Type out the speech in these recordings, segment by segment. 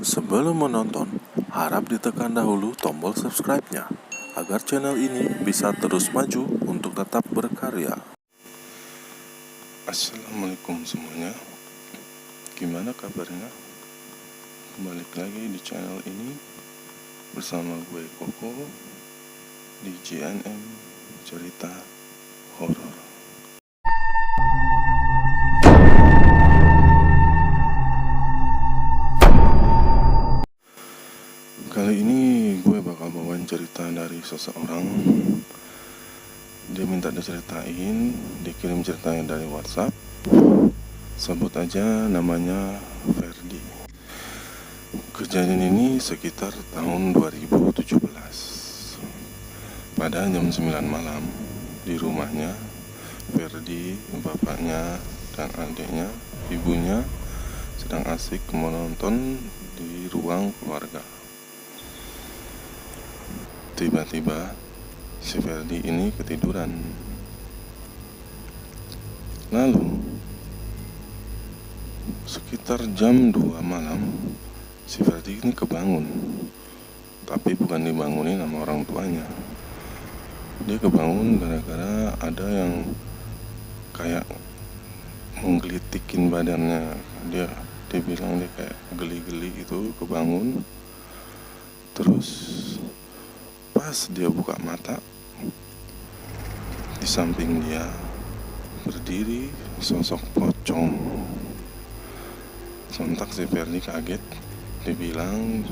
Sebelum menonton, harap ditekan dahulu tombol subscribe-nya agar channel ini bisa terus maju untuk tetap berkarya. Assalamualaikum semuanya. Gimana kabarnya? Balik lagi di channel ini bersama gue Koko di JNM Cerita Horor. Kali ini gue bakal bawain cerita dari seseorang. Dia minta diceritain, dikirim ceritanya dari WhatsApp. Sebut aja namanya Ferdi. Kejadian ini sekitar tahun 2017. Pada jam 9 malam di rumahnya, Ferdi, bapaknya, dan adiknya, ibunya sedang asik menonton di ruang keluarga. Tiba-tiba si Ferdi ini ketiduran. Lalu sekitar jam 2 malam si Ferdi ini kebangun. Tapi bukan dibangunin sama orang tuanya. Dia kebangun gara-gara ada yang kayak menggelitikin badannya. Dia bilang dia kayak geli-geli gitu, kebangun. Terus pas dia buka mata, di samping dia berdiri sosok pocong. Sontak si Ferdi kaget. Dia bilang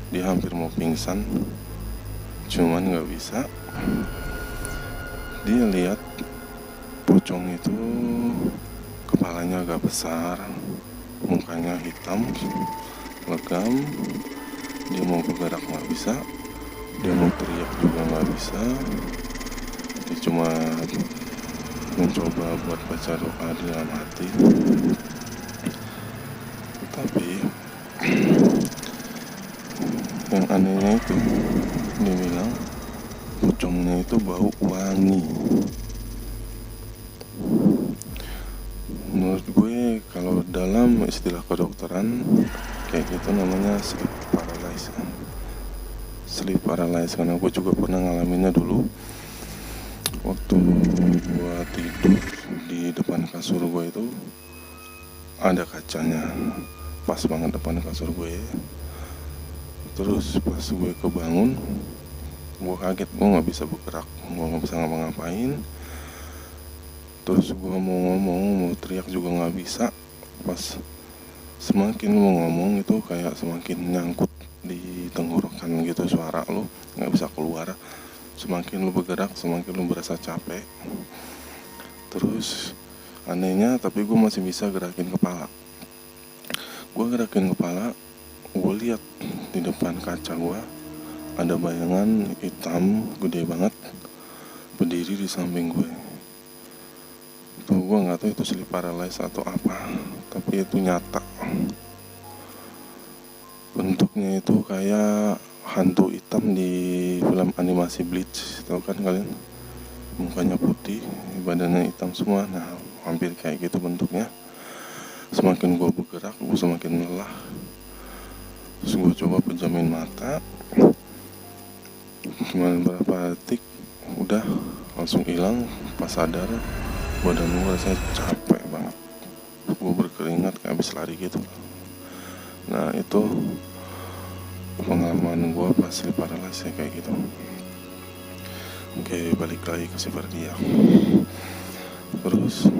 dia hampir mau pingsan, cuman gak bisa. Dia lihat pocong itu kepalanya agak besar, mukanya hitam, legam. Dia mau bergerak gak bisa, dia mau teriak juga gak bisa. Dia cuma mencoba buat baca doa di dalam hati. Tapi yang anehnya itu, dia bilang pocongnya itu bau wangi. Menurut gue kalau dalam istilah kedokteran kayak gitu namanya sleep paralysis. Sleep paralysis karena gue juga pernah ngalaminnya dulu. Waktu gue tidur di depan kasur gue itu ada kacanya, pas banget depan kasur gue. Terus pas gue kebangun, gue kaget, gue gak bisa bergerak, gue gak bisa ngapa-ngapain. Terus gue mau ngomong, mau teriak juga gak bisa. Pas semakin lo ngomong itu kayak semakin nyangkut di tenggorokan gitu, suara lo gak bisa keluar. Semakin lo bergerak, semakin lo berasa capek. Terus anehnya, tapi gue masih bisa gerakin kepala. Gue gerakin kepala, gue lihat di depan kaca gue ada bayangan hitam gede banget berdiri di samping gue. Tuh gue nggak tahu itu sleep paralysis atau apa, tapi itu nyata. Bentuknya itu kayak hantu hitam di film animasi Bleach, tahu kan kalian? Mukanya putih, badannya hitam semua. Nah, hampir kayak gitu bentuknya. Semakin gue bergerak, gue semakin lelah. Terus gue coba pejamin mata, cuma beberapa detik udah langsung hilang. Pas sadar, badan gue rasanya capek banget, gue berkeringat kayak habis lari gitu. Nah itu pengalaman gue pas sleep paralysis kayak gitu. Oke, balik lagi ke si Ferdi ya. Terus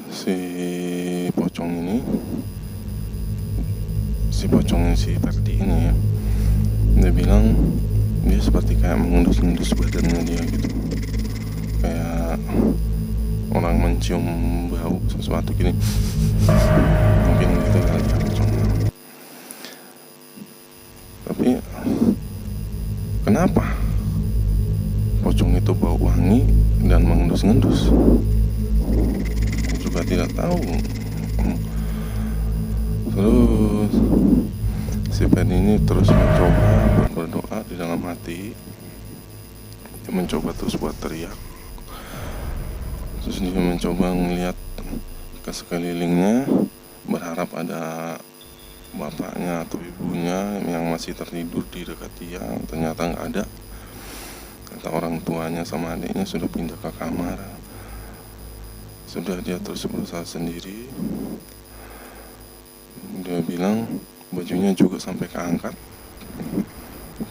si pocongnya si Ferdi ini ya, dia bilang dia seperti kayak mengendus-endus badannya dia gitu, kayak orang mencium bau sesuatu gini. Mungkin gitu kali ya pocongnya. Tapi kenapa pocong itu bau wangi dan mengendus-endus? Juga tidak tahu. Terus si Ferdi ini terus mencoba berdoa di dalam hati. Dia mencoba terus buat teriak. Terus dia mencoba ngeliat ke sekelilingnya, berharap ada bapaknya atau ibunya yang masih tertidur di dekat dia. Ternyata nggak ada. Kata orang tuanya sama adiknya sudah pindah ke kamar. Sudah dia terus berusaha sendiri. Dia bilang bajunya juga sampai keangkat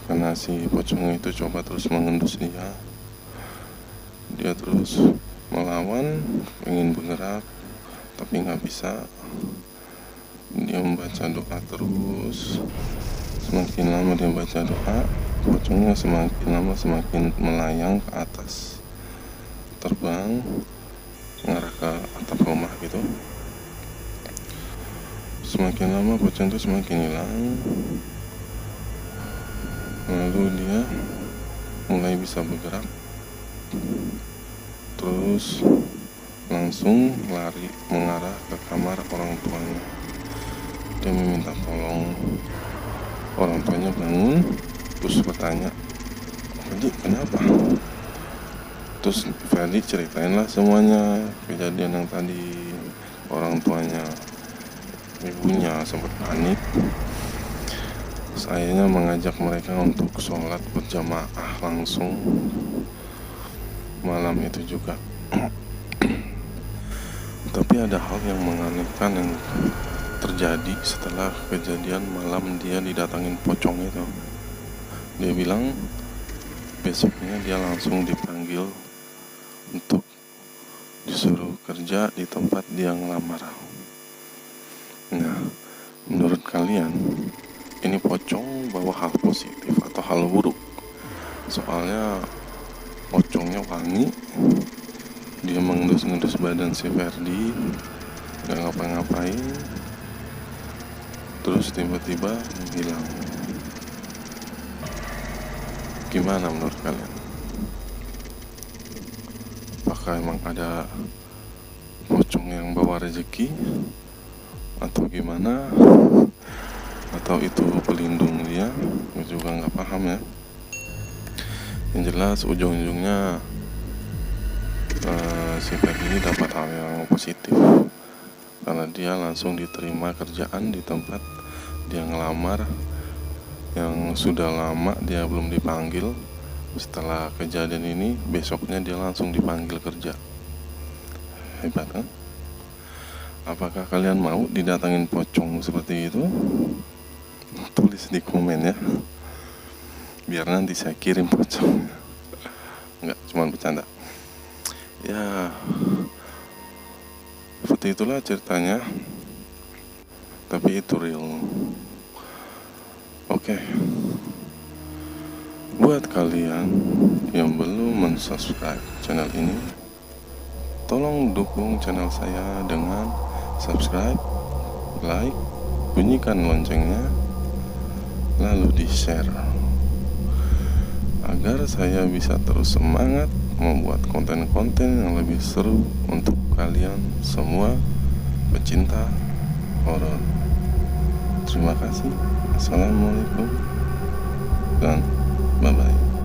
karena si pocong itu coba terus mengendus dia. Dia terus melawan, ingin bergerak tapi nggak bisa. Dia membaca doa terus. Semakin lama dia baca doa, pocongnya semakin lama semakin melayang ke atas, terbang mengarah ke atap rumah gitu. Semakin lama pocong itu semakin hilang. Lalu dia mulai bisa bergerak, terus langsung lari mengarah ke kamar orang tuanya. Dia meminta tolong. Orang tuanya bangun, terus bertanya, "Adik, kenapa?" Terus Ferdi ceritainlah semuanya, kejadian yang tadi. Orang tuanya, ibunya sempat panik. Sayanya mengajak mereka untuk sholat berjamaah langsung malam itu juga. Tapi ada hal yang menganehkan yang terjadi setelah kejadian malam dia didatangin pocong itu. Dia bilang besoknya dia langsung dipanggil untuk disuruh kerja di tempat dia ngelamar. Nah, menurut kalian ini pocong bawa hal positif atau hal buruk? Soalnya pocongnya wangi, dia mengendus-endus badan si Ferdi, gak ngapa-ngapain, terus tiba-tiba hilang. Gimana menurut kalian? Apakah emang ada pocong yang bawa rezeki atau gimana? Atau itu pelindung dia? Gue juga nggak paham ya. Yang jelas ujung-ujungnya si Ferdi ini dapat hal yang positif karena dia langsung diterima kerjaan di tempat dia ngelamar yang sudah lama dia belum dipanggil. Setelah kejadian ini besoknya dia langsung dipanggil kerja. Hebat kan? Apakah kalian mau didatangin pocong seperti itu? Tulis di komen ya, biar nanti saya kirim pocong. Enggak, cuma bercanda ya. Seperti itulah ceritanya, tapi itu real. Oke. Buat kalian yang belum mensubscribe channel ini, tolong dukung channel saya dengan subscribe, like, bunyikan loncengnya, lalu di-share agar saya bisa terus semangat membuat konten-konten yang lebih seru untuk kalian semua pecinta horor. Terima kasih. Assalamualaikum dan bye-bye.